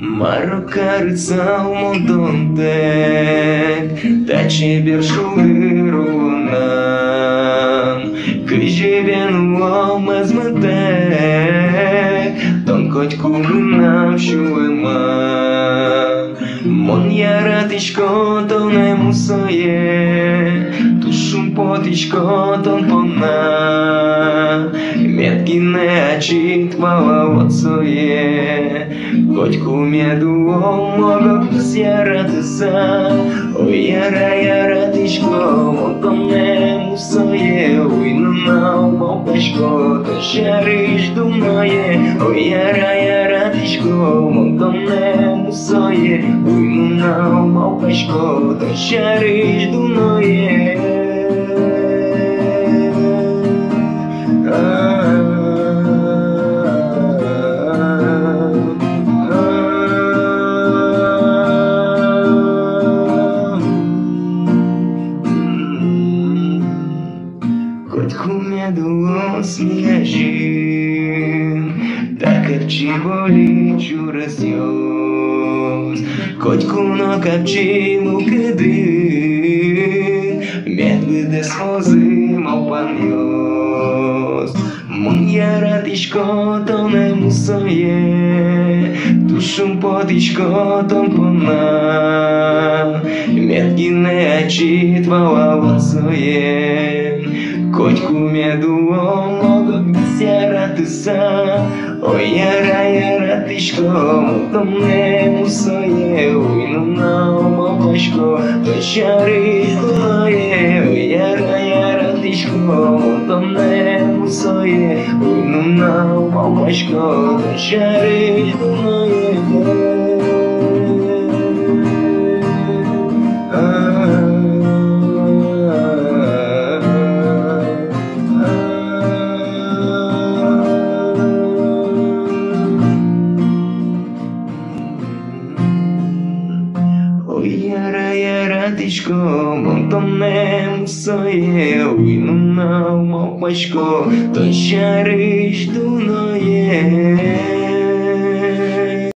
Marocarița un montondec, Tace berșugărul Că живем омаз мътек, Тонкот кумнам шуема. Mon yaratishko ton emusoye, Tushun potishko ton pona, Metkine achit mala otsoye, Котку меду могок yaratsa, Ой yaratishko ton emusoye, Ой nunau mopeshko ton sharish dunoye, Ой yaratishko ton emusoye, Ui nunau mopeshko ton sharish dunoye. Котку меду снежин, Так апчи боли чурасьос, Котку но капчи мукады, Медвы де слозы малпаньос. Mon yaratishko ton emusoye, Tushun potishko ton pona, Metkine achit valavatsoye, Котку меду могок yaratsa, Ой yaratishko ton emusoye, Ui nunau mopeshko ton sharish dunoye, Oi yaratishko ton emusoye, Ui nunau mopeshko ton sharish dunoye. Oi yaratishko ton emusoye, Ui nunau mopeshko ton sharish dunoye.